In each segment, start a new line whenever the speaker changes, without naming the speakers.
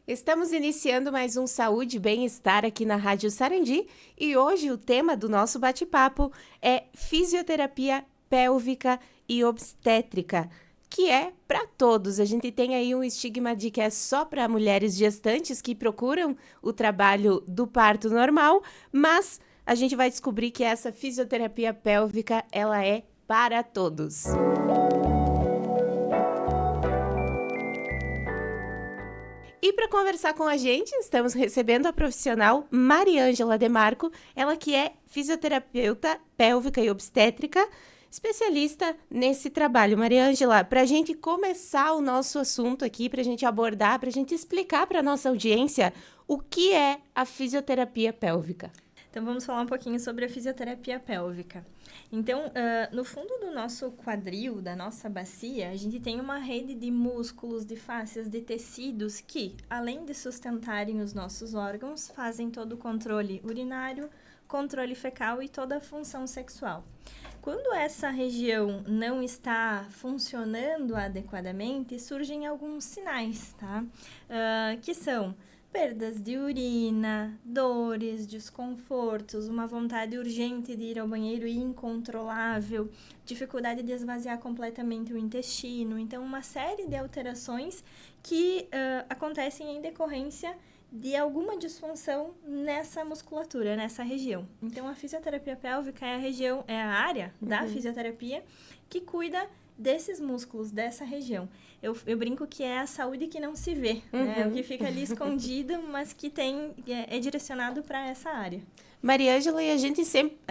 Estamos iniciando mais um Saúde e Bem-Estar aqui na Rádio Sarandi e hoje o tema do nosso bate-papo é fisioterapia pélvica e obstétrica, que é para todos. A gente tem aí um estigma de que é só para mulheres gestantes que procuram o trabalho do parto normal, mas a gente vai descobrir que essa fisioterapia pélvica, ela é para todos. E para conversar com a gente, estamos recebendo a profissional Mariângela Demarco, ela que é fisioterapeuta pélvica e obstétrica, especialista nesse trabalho. Mariângela, para a gente começar o nosso assunto aqui, para a gente abordar, para a gente explicar para a nossa audiência o que é a fisioterapia pélvica.
Então, vamos falar um pouquinho sobre a fisioterapia pélvica. Então, no fundo do nosso quadril, da nossa bacia, a gente tem uma rede de músculos, de fáscias, de tecidos que, além de sustentarem os nossos órgãos, fazem todo o controle urinário, controle fecal e toda a função sexual. Quando essa região não está funcionando adequadamente, surgem alguns sinais, tá? Que são perdas de urina, dores, desconfortos, uma vontade urgente de ir ao banheiro e incontrolável, dificuldade de esvaziar completamente o intestino. Então, uma série de alterações que acontecem em decorrência de alguma disfunção nessa musculatura, nessa região. Então, a fisioterapia pélvica é a área da fisioterapia que cuida desses músculos, dessa região. Eu brinco que é a saúde que não se vê, né? O que fica ali escondido, mas que é direcionado para essa área.
Mariângela, e a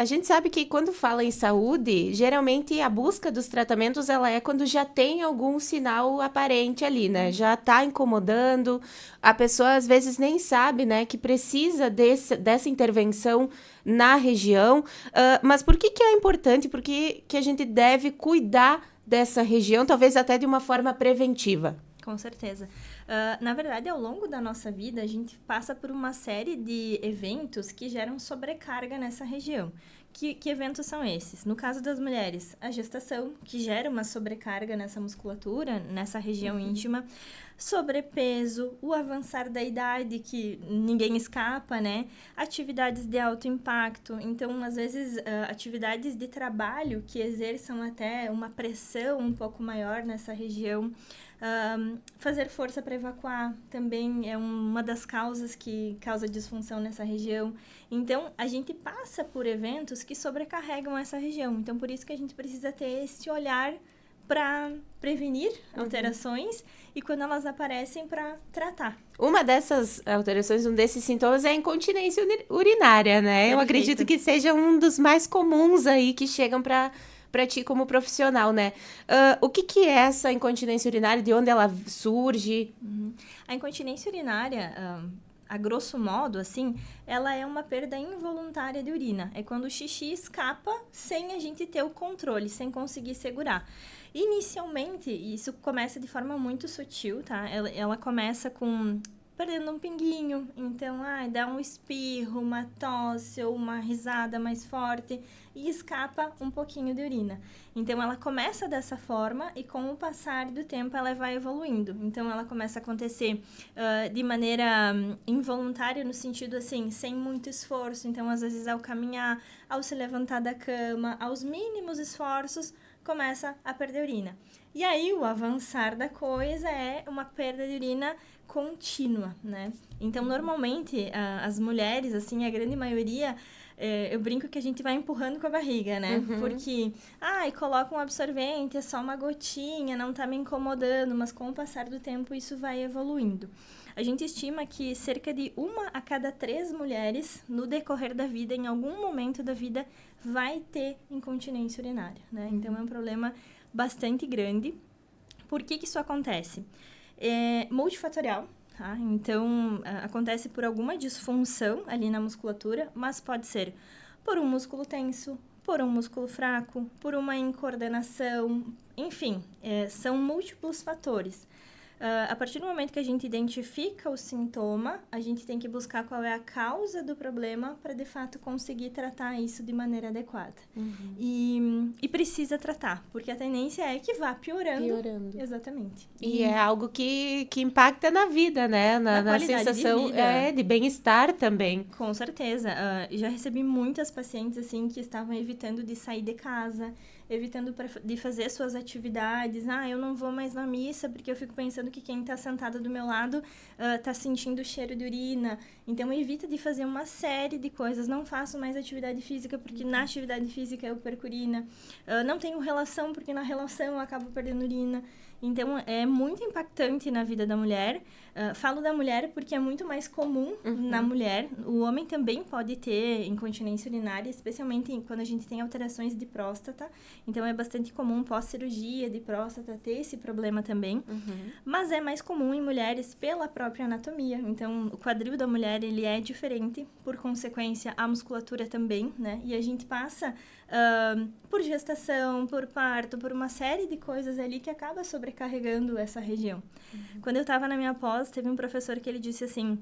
gente sabe que quando fala em saúde, geralmente a busca dos tratamentos ela é quando já tem algum sinal aparente ali, né? Já está incomodando, a pessoa às vezes nem sabe, né, que precisa dessa intervenção na região. Mas por que é importante? Por que a gente deve cuidar dessa região, talvez até de uma forma preventiva?
Com certeza. Na verdade, ao longo da nossa vida, a gente passa por uma série de eventos que geram sobrecarga nessa região. Que eventos são esses? No caso das mulheres, a gestação, que gera uma sobrecarga nessa musculatura, nessa região íntima, sobrepeso, o avançar da idade, que ninguém escapa, né? Atividades de alto impacto, então, às vezes, atividades de trabalho que exerçam até uma pressão um pouco maior nessa região. Fazer força para evacuar também é uma das causas que causa disfunção nessa região. Então, a gente passa por eventos que sobrecarregam essa região. Então, por isso que a gente precisa ter esse olhar para prevenir alterações e quando elas aparecem para tratar.
Uma dessas alterações, um desses sintomas é a incontinência urinária, né?
Perfeito.
Eu acredito que seja um dos mais comuns aí que chegam para ti como profissional, né? O que é essa incontinência urinária? De onde ela surge?
A incontinência urinária, a grosso modo, assim, ela é uma perda involuntária de urina. É quando o xixi escapa sem a gente ter o controle, sem conseguir segurar. Inicialmente, isso começa de forma muito sutil, tá? Ela começa com perdendo um pinguinho, então, dá um espirro, uma tosse ou uma risada mais forte e escapa um pouquinho de urina. Então, ela começa dessa forma e com o passar do tempo ela vai evoluindo. Então, ela começa a acontecer de maneira involuntária, no sentido assim, sem muito esforço. Então, às vezes, ao caminhar, ao se levantar da cama, aos mínimos esforços, começa a perder urina. E aí, o avançar da coisa é uma perda de urina contínua, né? Então, normalmente, as mulheres, assim, a grande maioria, eu brinco que a gente vai empurrando com a barriga, né? Porque, coloca um absorvente, é só uma gotinha, não tá me incomodando, mas com o passar do tempo isso vai evoluindo. A gente estima que cerca de 1 a cada 3 mulheres, no decorrer da vida, em algum momento da vida, vai ter incontinência urinária, né? Então, é um problema bastante grande. Por que isso acontece? É multifatorial, tá? Então, acontece por alguma disfunção ali na musculatura, mas pode ser por um músculo tenso, por um músculo fraco, por uma incoordenação, enfim, são múltiplos fatores. A partir do momento que a gente identifica o sintoma, a gente tem que buscar qual é a causa do problema para, de fato, conseguir tratar isso de maneira adequada. E precisa tratar, porque a tendência é que vá piorando. Exatamente.
E é algo que impacta na vida, né? Na sensação de bem-estar também.
Com certeza. Já recebi muitas pacientes, assim, que estavam evitando de sair de casa, evitando de fazer suas atividades. Eu não vou mais na missa porque eu fico pensando que quem está sentado do meu lado está sentindo o cheiro de urina. Então, evita de fazer uma série de coisas. Não faço mais atividade física porque na atividade física eu perco urina. Não tenho relação porque na relação eu acabo perdendo urina. Então, é muito impactante na vida da mulher. Falo da mulher porque é muito mais comum na mulher. O homem também pode ter incontinência urinária, especialmente quando a gente tem alterações de próstata. Então, é bastante comum pós-cirurgia de próstata ter esse problema também. Mas é mais comum em mulheres pela própria anatomia. Então, o quadril da mulher, ele é diferente. Por consequência, a musculatura também, né? E a gente passa por gestação, por parto, por uma série de coisas ali que acaba sobrecarregando essa região. Quando eu estava na minha pós, teve um professor que ele disse assim: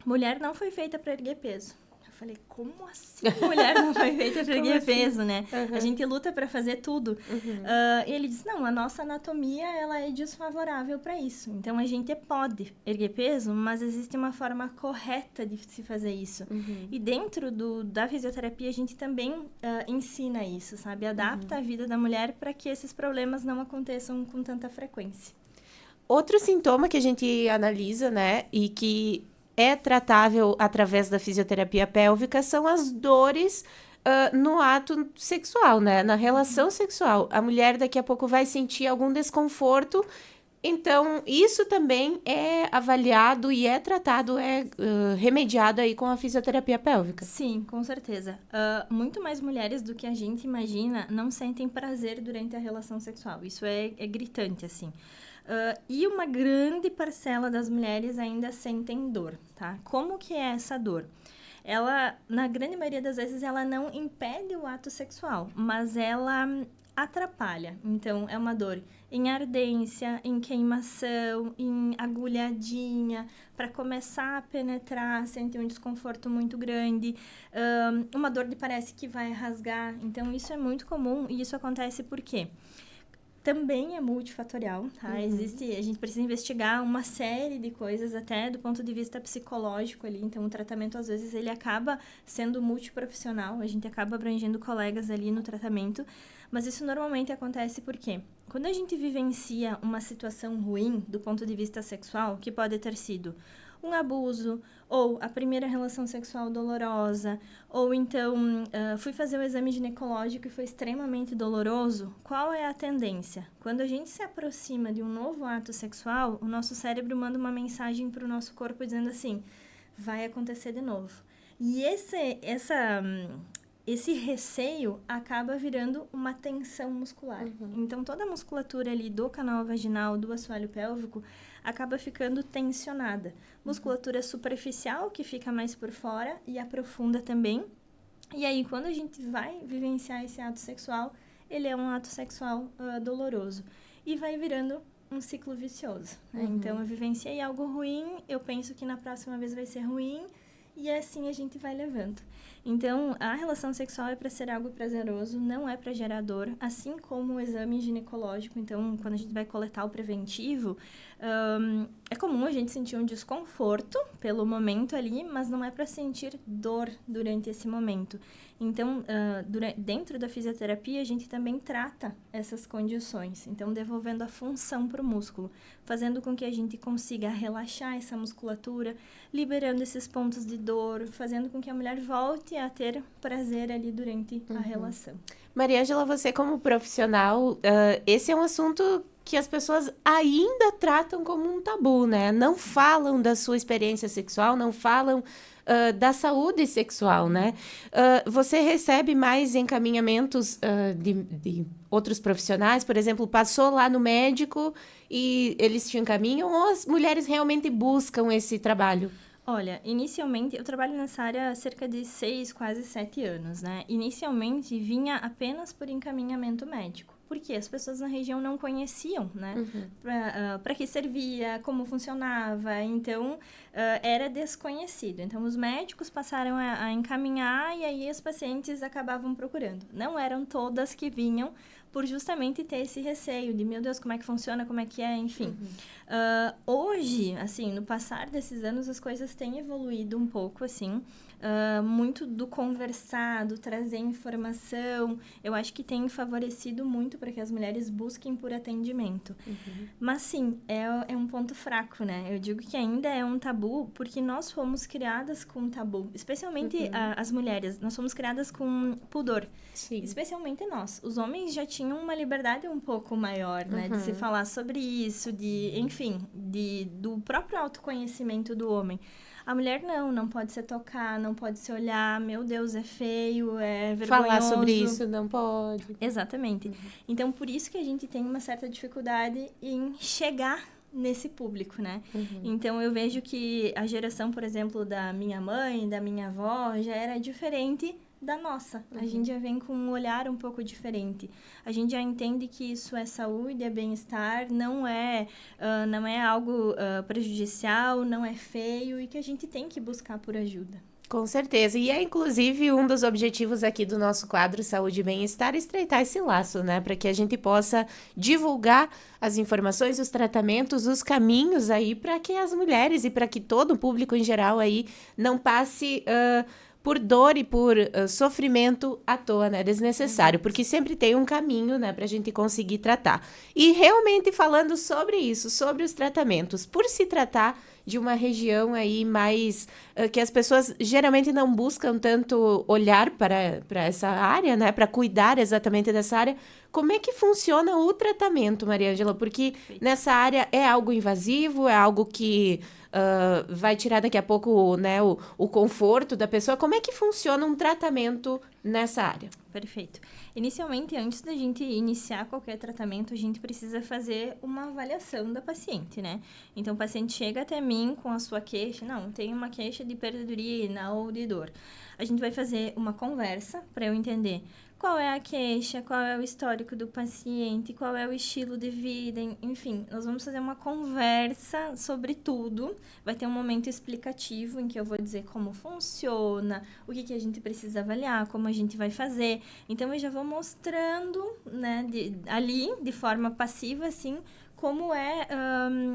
mulher não foi feita para erguer peso. Eu falei, como assim mulher não foi feita para erguer peso, né? A gente luta para fazer tudo. E ele disse, não, a nossa anatomia, ela é desfavorável para isso. Então, a gente pode erguer peso, mas existe uma forma correta de se fazer isso. E dentro da fisioterapia, a gente também ensina isso, sabe? Adapta a vida da mulher para que esses problemas não aconteçam com tanta frequência.
Outro sintoma que a gente analisa, né, e que é tratável através da fisioterapia pélvica são as dores no ato sexual, né? Na relação sexual. A mulher daqui a pouco vai sentir algum desconforto. Então, isso também é avaliado e é tratado, remediado aí com a fisioterapia pélvica.
Sim, com certeza. Muito mais mulheres do que a gente imagina não sentem prazer durante a relação sexual. Isso é gritante, assim. E uma grande parcela das mulheres ainda sentem dor, tá? Como que é essa dor? Ela, na grande maioria das vezes, ela não impede o ato sexual, mas ela atrapalha. Então, é uma dor em ardência, em queimação, em agulhadinha, para começar a penetrar, sentir um desconforto muito grande, uma dor que parece que vai rasgar. Então, isso é muito comum e isso acontece por quê? Também é multifatorial, tá? A gente precisa investigar uma série de coisas, até do ponto de vista psicológico ali. Então, o tratamento, às vezes, ele acaba sendo multiprofissional. A gente acaba abrangendo colegas ali no tratamento. Mas isso normalmente acontece porque quando a gente vivencia uma situação ruim do ponto de vista sexual, que pode ter sido um abuso, ou a primeira relação sexual dolorosa, ou então fui fazer o exame ginecológico e foi extremamente doloroso, qual é a tendência? Quando a gente se aproxima de um novo ato sexual, o nosso cérebro manda uma mensagem para o nosso corpo dizendo assim, vai acontecer de novo. E esse receio acaba virando uma tensão muscular. Então, toda a musculatura ali do canal vaginal, do assoalho pélvico, acaba ficando tensionada. Musculatura superficial, que fica mais por fora, e a profunda também. E aí, quando a gente vai vivenciar esse ato sexual, ele é um ato sexual doloroso. E vai virando um ciclo vicioso. Né? Então, eu vivenciei algo ruim, eu penso que na próxima vez vai ser ruim, e assim a gente vai levando. Então, a relação sexual é para ser algo prazeroso, não é para gerar dor, assim como o exame ginecológico. Então, quando a gente vai coletar o preventivo, é comum a gente sentir um desconforto pelo momento ali, mas não é para sentir dor durante esse momento. Então, dentro da fisioterapia, a gente também trata essas condições. Então, devolvendo a função para o músculo, fazendo com que a gente consiga relaxar essa musculatura, liberando esses pontos de dor, fazendo com que a mulher volte a ter prazer ali durante a relação.
Mariângela, você como profissional, esse é um assunto que as pessoas ainda tratam como um tabu, né? Não falam da sua experiência sexual, não falam da saúde sexual, né? Você recebe mais encaminhamentos de outros profissionais? Por exemplo, passou lá no médico e eles te encaminham, ou as mulheres realmente buscam esse trabalho?
Olha, inicialmente, eu trabalho nessa área há cerca de 6, quase 7 anos, né? Inicialmente, vinha apenas por encaminhamento médico. porque as pessoas na região não conheciam, né? Para que servia, como funcionava, então era desconhecido. Então, os médicos passaram a encaminhar e aí as pacientes acabavam procurando. Não eram todas que vinham por justamente ter esse receio de, meu Deus, como é que funciona, como é que é, enfim. Hoje, assim, no passar desses anos, as coisas têm evoluído um pouco, assim, muito do conversar, do trazer informação, eu acho que tem favorecido muito para que as mulheres busquem por atendimento. Mas, sim, é um ponto fraco, né? Eu digo que ainda é um tabu, porque nós fomos criadas com tabu, especialmente as mulheres, nós fomos criadas com pudor.
Sim.
Especialmente nós. Os homens já tinham uma liberdade um pouco maior, né? De se falar sobre isso, enfim, do próprio autoconhecimento do homem. A mulher não pode se tocar, não pode se olhar, meu Deus, é feio, é vergonhoso.
Falar sobre isso não pode.
Exatamente. Então, por isso que a gente tem uma certa dificuldade em chegar nesse público, né? Então, eu vejo que a geração, por exemplo, da minha mãe, da minha avó, já era diferente da nossa. A gente já vem com um olhar um pouco diferente. A gente já entende que isso é saúde, é bem-estar, não é algo prejudicial, não é feio e que a gente tem que buscar por ajuda.
Com certeza. E é, inclusive, um dos objetivos aqui do nosso quadro Saúde e Bem-Estar, estreitar esse laço, né? Para que a gente possa divulgar as informações, os tratamentos, os caminhos aí para que as mulheres e para que todo o público em geral aí não passe por dor e por sofrimento à toa, né? Desnecessário, porque sempre tem um caminho, né? Pra gente conseguir tratar. E realmente falando sobre isso, sobre os tratamentos, por se tratar de uma região aí mais que as pessoas geralmente não buscam tanto olhar para essa área, né? Para cuidar exatamente dessa área. Como é que funciona o tratamento, Mariângela? Porque nessa área é algo invasivo, é algo que vai tirar daqui a pouco, né, o conforto da pessoa. Como é que funciona um tratamento nessa área?
Perfeito. Inicialmente, antes da gente iniciar qualquer tratamento, a gente precisa fazer uma avaliação da paciente, né? Então, o paciente chega até mim com a sua queixa, não, tem uma queixa de perda de urina ou de dor. A gente vai fazer uma conversa para eu entender qual é a queixa, qual é o histórico do paciente, qual é o estilo de vida, enfim, nós vamos fazer uma conversa sobre tudo. Vai ter um momento explicativo em que eu vou dizer como funciona, o que a gente precisa avaliar, como a gente vai fazer. Então, eu já vou mostrando, né, ali, de forma passiva, assim, como é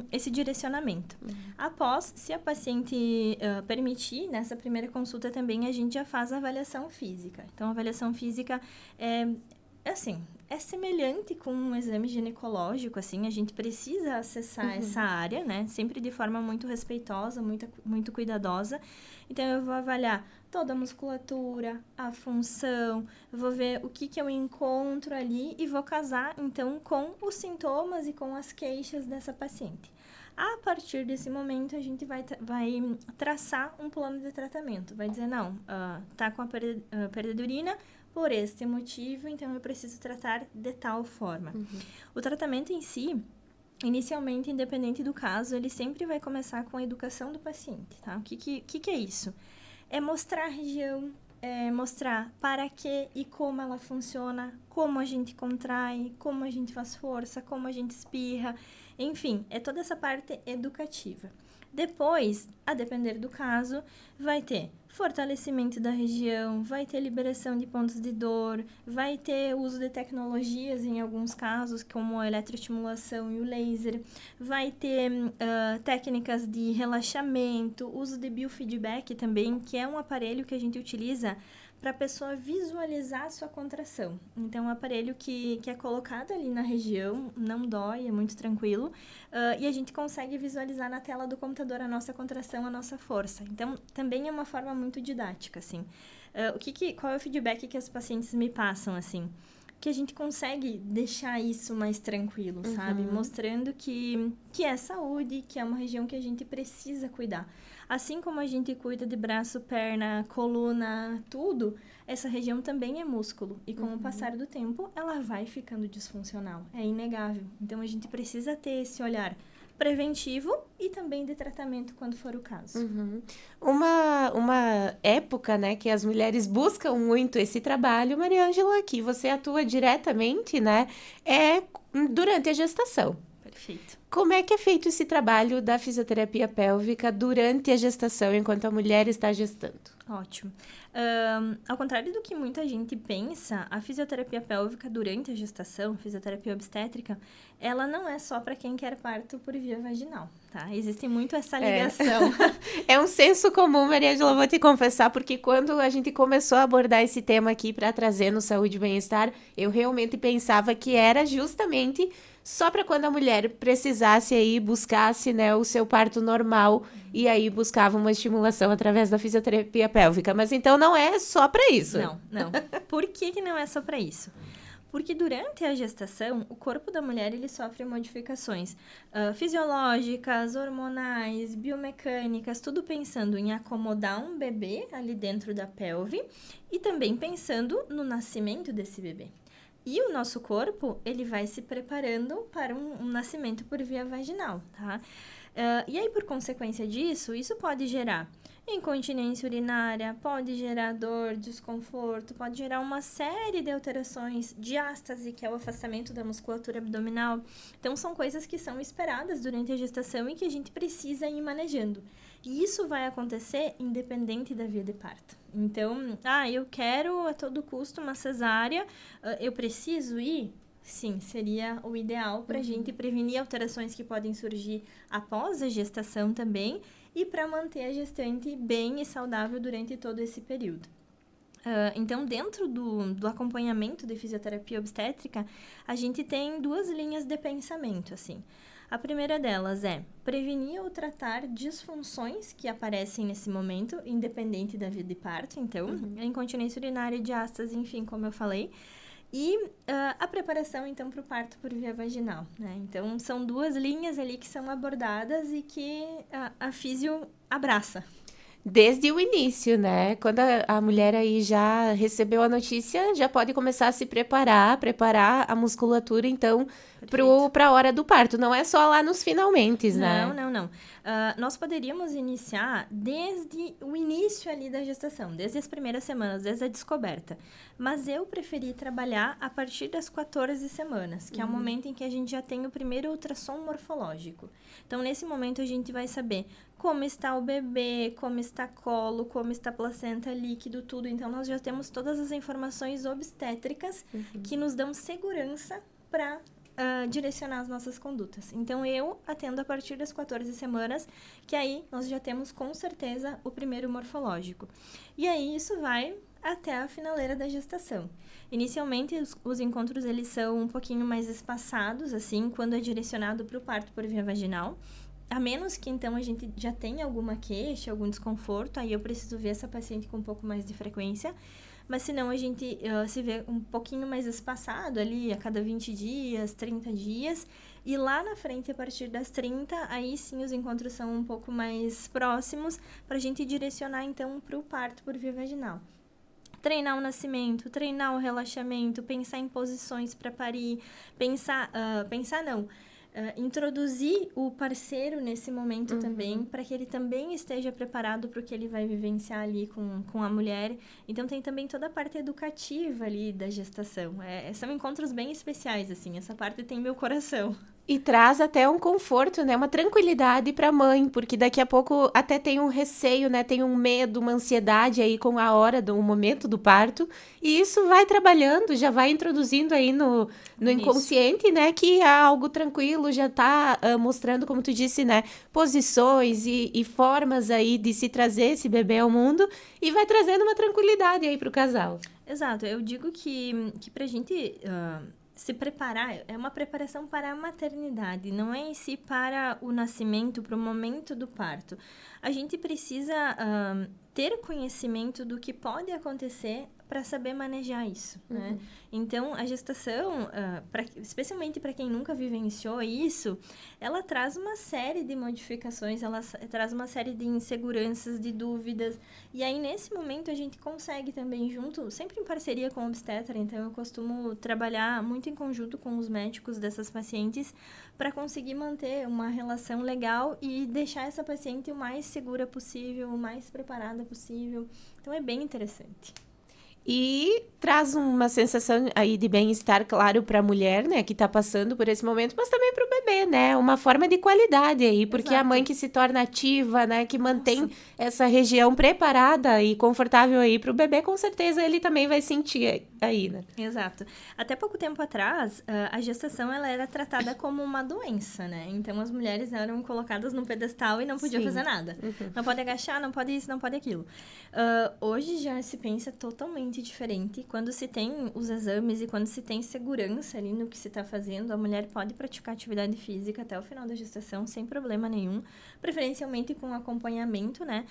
esse direcionamento. Após, se a paciente permitir, nessa primeira consulta também, a gente já faz a avaliação física. Então, a avaliação física é semelhante com um exame ginecológico, assim, a gente precisa acessar essa área, né? Sempre de forma muito respeitosa, muito cuidadosa. Então, eu vou avaliar toda a musculatura, a função, eu vou ver o que eu encontro ali e vou casar, então, com os sintomas e com as queixas dessa paciente. A partir desse momento, a gente vai traçar um plano de tratamento. Vai dizer, não, tá com a perda de urina por este motivo, então eu preciso tratar de tal forma. O tratamento em si, inicialmente, independente do caso, ele sempre vai começar com a educação do paciente, tá? O que é isso? É mostrar a região, mostrar para que e como ela funciona, como a gente contrai, como a gente faz força, como a gente espirra, enfim, é toda essa parte educativa. Depois, a depender do caso, vai ter fortalecimento da região, vai ter liberação de pontos de dor, vai ter uso de tecnologias em alguns casos, como a eletroestimulação e o laser, vai ter técnicas de relaxamento, uso de biofeedback também, que é um aparelho que a gente utiliza para a pessoa visualizar a sua contração. Então, é um aparelho que é colocado ali na região, não dói, é muito tranquilo, e a gente consegue visualizar na tela do computador a nossa contração, a nossa força. Então, também é uma forma muito didática, assim. Qual é o feedback que as pacientes me passam, assim? Que a gente consegue deixar isso mais tranquilo, sabe? Mostrando que é saúde, que é uma região que a gente precisa cuidar. Assim como a gente cuida de braço, perna, coluna, tudo, essa região também é músculo. E com o passar do tempo, ela vai ficando disfuncional. É inegável. Então, a gente precisa ter esse olhar preventivo e também de tratamento quando for o caso.
Uma época, né, que as mulheres buscam muito esse trabalho, Mariângela, que você atua diretamente, né, é durante a gestação.
Perfeito.
Como é que é feito esse trabalho da fisioterapia pélvica durante a gestação, enquanto a mulher está gestando?
Ótimo. Ao contrário do que muita gente pensa, a fisioterapia pélvica durante a gestação, fisioterapia obstétrica, ela não é só para quem quer parto por via vaginal, tá? Existe muito essa ligação.
É um senso comum, Mariângela, vou te confessar, porque quando a gente começou a abordar esse tema aqui para trazer no Saúde e Bem-Estar, eu realmente pensava que era justamente só para quando a mulher precisasse aí, buscasse, né, o seu parto normal e aí buscava uma estimulação através da fisioterapia pélvica. Mas então não é só para isso.
Não. Por que não é só para isso? Porque durante a gestação, o corpo da mulher ele sofre modificações fisiológicas, hormonais, biomecânicas, tudo pensando em acomodar um bebê ali dentro da pelve e também pensando no nascimento desse bebê. E o nosso corpo, ele vai se preparando para um nascimento por via vaginal, tá? E aí, por consequência disso, isso pode gerar incontinência urinária, pode gerar dor, desconforto, pode gerar uma série de alterações, diástase, que é o afastamento da musculatura abdominal. Então, são coisas que são esperadas durante a gestação e que a gente precisa ir manejando. E isso vai acontecer independente da via de parto. Então, eu quero a todo custo uma cesárea, eu preciso ir? Sim, seria o ideal para a gente prevenir alterações que podem surgir após a gestação também e para manter a gestante bem e saudável durante todo esse período. Então, dentro do acompanhamento de fisioterapia obstétrica, a gente tem 2 linhas de pensamento, assim. A primeira delas é prevenir ou tratar disfunções que aparecem nesse momento, independente da via de parto. Então, a incontinência urinária, diástase, enfim, como eu falei. E a preparação, então, para o parto por via vaginal, né? Então, são 2 linhas ali que são abordadas e que a físio abraça.
Desde o início, né? Quando a mulher aí já recebeu a notícia, já pode começar a se preparar a musculatura, então, para a hora do parto. Não é só lá nos finalmentes, né?
Não. Nós poderíamos iniciar desde o início ali da gestação, desde as primeiras semanas, desde a descoberta. Mas eu preferi trabalhar a partir das 14 semanas, que é o momento em que a gente já tem o primeiro ultrassom morfológico. Então, nesse momento, a gente vai saber como está o bebê, como está colo, como está a placenta, líquido, tudo. Então, nós já temos todas as informações obstétricas que nos dão segurança para direcionar as nossas condutas. Então, eu atendo a partir das 14 semanas, que aí nós já temos, com certeza, o primeiro morfológico. E aí, isso vai até a finaleira da gestação. Inicialmente, os encontros, eles são um pouquinho mais espaçados, assim, quando é direcionado para o parto por via vaginal. A menos que, então, a gente já tenha alguma queixa, algum desconforto, aí eu preciso ver essa paciente com um pouco mais de frequência. Mas, se não, a gente se vê um pouquinho mais espaçado ali, a cada 20 dias, 30 dias. E lá na frente, a partir das 30, aí sim os encontros são um pouco mais próximos para a gente direcionar, então, para o parto por via vaginal. Treinar o nascimento, treinar o relaxamento, pensar em posições para parir, introduzir o parceiro nesse momento também, para que ele também esteja preparado para o que ele vai vivenciar ali com a mulher. Então, tem também toda a parte educativa ali da gestação. São encontros bem especiais, assim, essa parte tem meu coração.
E traz até um conforto, né? Uma tranquilidade para a mãe, porque daqui a pouco até tem um receio, né? Tem um medo, uma ansiedade aí com a hora do momento do parto. E isso vai trabalhando, já vai introduzindo aí no inconsciente, né? Que é algo tranquilo, já tá mostrando, como tu disse, né? Posições e formas aí de se trazer esse bebê ao mundo e vai trazendo uma tranquilidade aí pro casal.
Exato, eu digo que pra gente se preparar, é uma preparação para a maternidade, não é em si para o nascimento, para o momento do parto. A gente precisa ter conhecimento do que pode acontecer para saber manejar isso, né? Então, a gestação, especialmente para quem nunca vivenciou isso, ela traz uma série de modificações, ela traz uma série de inseguranças, de dúvidas. E aí, nesse momento, a gente consegue também junto, sempre em parceria com o obstetra, então eu costumo trabalhar muito em conjunto com os médicos dessas pacientes para conseguir manter uma relação legal e deixar essa paciente o mais segura possível, o mais preparada possível. Então, é bem interessante.
E traz uma sensação aí de bem-estar, claro, para a mulher, né, que está passando por esse momento, mas também para o bebê, né? Uma forma de qualidade aí, porque
Exato.
a mãe que se torna ativa, né, que mantém essa região preparada e confortável aí para o bebê, com certeza ele também vai sentir aí, né?
Exato. Até pouco tempo atrás, a gestação ela era tratada como uma doença, né? Então, as mulheres eram colocadas num pedestal e não podiam fazer nada. Não pode agachar, não pode isso, não pode aquilo. Hoje já se pensa totalmente diferente. Quando se tem os exames e quando se tem segurança ali no que se está fazendo, a mulher pode praticar atividade física até o final da gestação sem problema nenhum, preferencialmente com acompanhamento, né?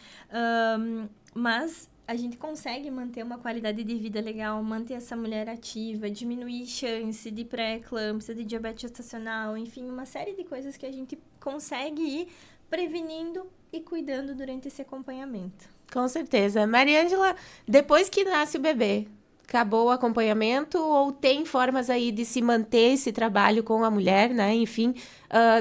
Mas a gente consegue manter uma qualidade de vida legal, manter essa mulher ativa, diminuir chance de pré-eclâmpsia, de diabetes gestacional, enfim, uma série de coisas que a gente consegue ir prevenindo e cuidando durante esse acompanhamento.
Com certeza. Mariângela, depois que nasce o bebê, acabou o acompanhamento ou tem formas aí de se manter esse trabalho com a mulher, né? Enfim,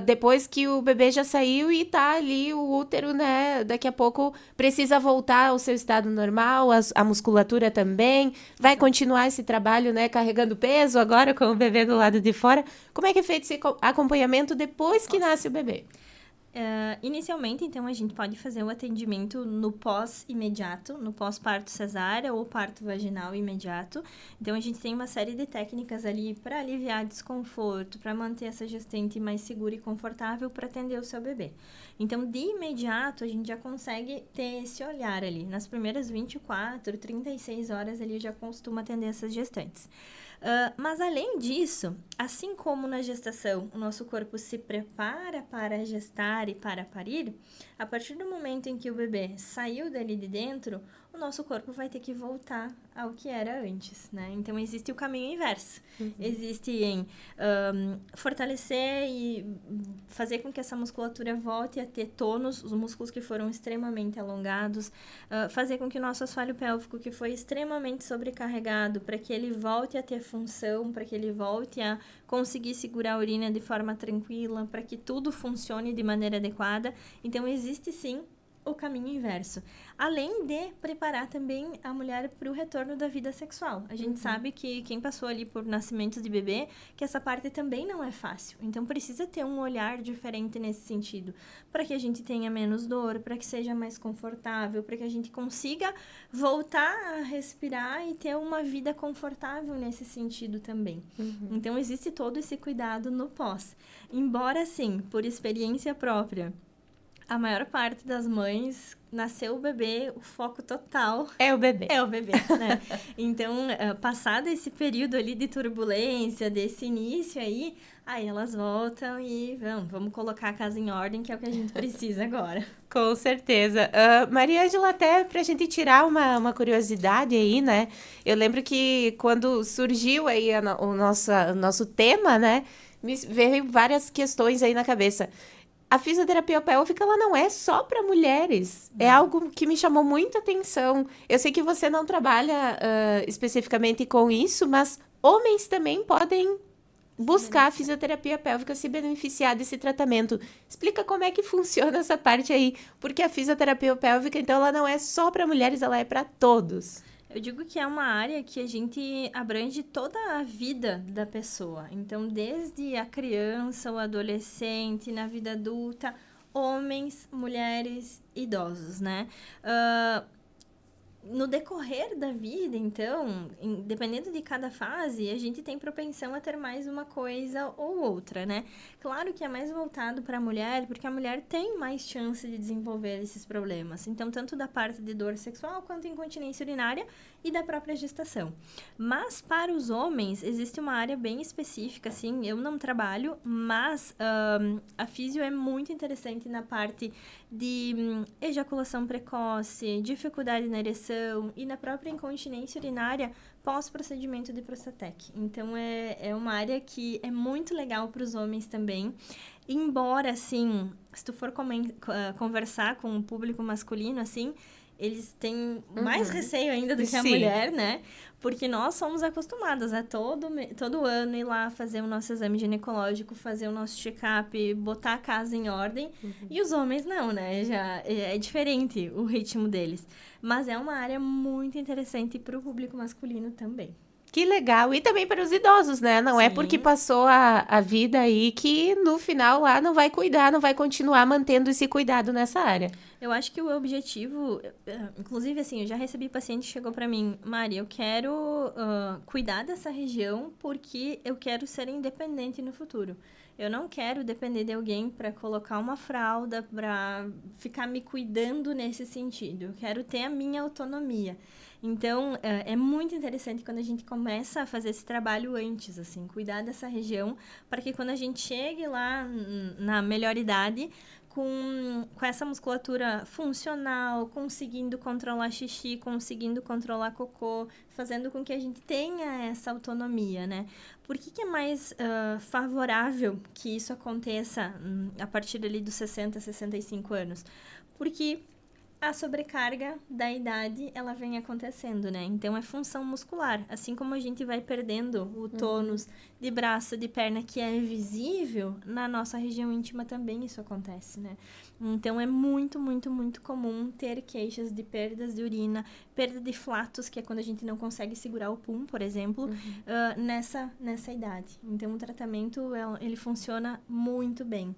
depois que o bebê já saiu e tá ali o útero, né? Daqui a pouco precisa voltar ao seu estado normal, a musculatura também. Vai continuar esse trabalho, né? Carregando peso agora com o bebê do lado de fora. Como é que é feito esse acompanhamento depois que nasce o bebê?
Inicialmente, então, a gente pode fazer o atendimento no pós-imediato, no pós-parto cesárea ou parto vaginal imediato. Então, a gente tem uma série de técnicas ali para aliviar desconforto, para manter essa gestante mais segura e confortável para atender o seu bebê. Então, de imediato, a gente já consegue ter esse olhar ali. Nas primeiras 24, 36 horas, ali já costuma atender essas gestantes. Mas, além disso, assim como na gestação o nosso corpo se prepara para gestar e para parir, a partir do momento em que o bebê saiu dali de dentro, o nosso corpo vai ter que voltar ao que era antes, né? Então, existe o caminho inverso. Existe em fortalecer e fazer com que essa musculatura volte a ter tônus, os músculos que foram extremamente alongados, fazer com que o nosso assoalho pélvico, que foi extremamente sobrecarregado, para que ele volte a ter função, para que ele volte a conseguir segurar a urina de forma tranquila, para que tudo funcione de maneira adequada. Então, existe sim o caminho inverso. Além de preparar também a mulher para o retorno da vida sexual. A gente sabe que quem passou ali por nascimento de bebê, que essa parte também não é fácil. Então, precisa ter um olhar diferente nesse sentido, para que a gente tenha menos dor, para que seja mais confortável, para que a gente consiga voltar a respirar e ter uma vida confortável nesse sentido também. Então, existe todo esse cuidado no pós. Embora, sim, por experiência própria, a maior parte das mães, nasceu o bebê, o foco total
é o bebê,
né? Então, passado esse período ali de turbulência, desse início aí elas voltam e vamos colocar a casa em ordem, que é o que a gente precisa agora.
Com certeza. Mariângela, até pra gente tirar uma curiosidade aí, né? Eu lembro que quando surgiu aí o nosso tema, né? Me veio várias questões aí na cabeça. A fisioterapia pélvica, ela não é só para mulheres. É algo que me chamou muita atenção. Eu sei que você não trabalha especificamente com isso, mas homens também podem buscar a fisioterapia pélvica, se beneficiar desse tratamento. Explica como é que funciona essa parte aí. Porque a fisioterapia pélvica, então, ela não é só para mulheres, ela é para todos.
Eu digo que é uma área que a gente abrange toda a vida da pessoa. Então, desde a criança, o adolescente, na vida adulta, homens, mulheres, idosos, né? No decorrer da vida, então, dependendo de cada fase, a gente tem propensão a ter mais uma coisa ou outra, né? Claro que é mais voltado para a mulher, porque a mulher tem mais chance de desenvolver esses problemas. Então, tanto da parte de dor sexual, quanto incontinência urinária e da própria gestação. Mas, para os homens, existe uma área bem específica, assim, eu não trabalho, mas a físio é muito interessante na parte de ejaculação precoce, dificuldade na ereção e na própria incontinência urinária pós-procedimento de Prostatec. Então, é uma área que é muito legal para os homens também. Embora, assim, se tu for conversar com o público masculino, assim, eles têm mais receio ainda do que a mulher, né? Porque nós somos acostumadas a todo ano ir lá fazer o nosso exame ginecológico, fazer o nosso check-up, botar a casa em ordem. E os homens não, né? Já é diferente o ritmo deles. Mas é uma área muito interessante para o público masculino também.
Que legal. E também para os idosos, né? Não é porque passou a vida aí que no final lá não vai cuidar, não vai continuar mantendo esse cuidado nessa área.
Eu acho que o objetivo, inclusive assim, eu já recebi paciente que chegou para mim, Mari, eu quero cuidar dessa região porque eu quero ser independente no futuro. Eu não quero depender de alguém para colocar uma fralda, para ficar me cuidando nesse sentido. Eu quero ter a minha autonomia. Então, é muito interessante quando a gente começa a fazer esse trabalho antes, assim, cuidar dessa região, para que quando a gente chegue lá na melhor idade, com essa musculatura funcional, conseguindo controlar xixi, conseguindo controlar cocô, fazendo com que a gente tenha essa autonomia, né? Por que é mais favorável que isso aconteça a partir ali dos 60, 65 anos? Porque a sobrecarga da idade, ela vem acontecendo, né? Então, é função muscular. Assim como a gente vai perdendo o tônus de braço, de perna, que é visível, na nossa região íntima também isso acontece, né? Então, é muito, muito, muito comum ter queixas de perdas de urina, perda de flatos, que é quando a gente não consegue segurar o pum, por exemplo, nessa idade. Então, o tratamento, ele funciona muito bem.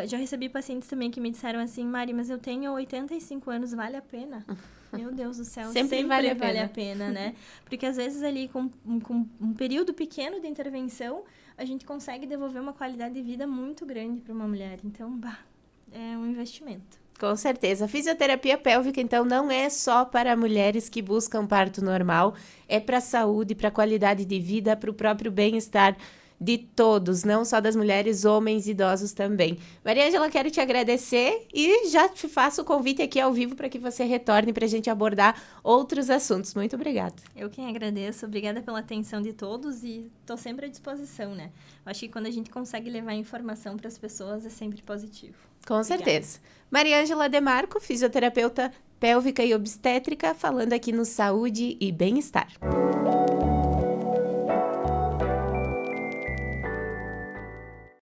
Já recebi pacientes também que me disseram assim, Mari, mas eu tenho 85 anos, vale a pena? Meu Deus do céu, sempre vale a pena, né? Porque às vezes ali com um período pequeno de intervenção, a gente consegue devolver uma qualidade de vida muito grande para uma mulher. Então, é um investimento.
Com certeza. A fisioterapia pélvica, então, não é só para mulheres que buscam parto normal, é para a saúde, para a qualidade de vida, para o próprio bem-estar de todos, não só das mulheres, homens, idosos também. Mariângela, quero te agradecer e já te faço o convite aqui ao vivo para que você retorne para a gente abordar outros assuntos. Muito obrigada.
Eu quem agradeço, obrigada pela atenção de todos e estou sempre à disposição, né? Eu acho que quando a gente consegue levar informação para as pessoas é sempre positivo.
Com certeza. Mariângela Demarco, fisioterapeuta pélvica e obstétrica, falando aqui no Saúde e Bem-Estar.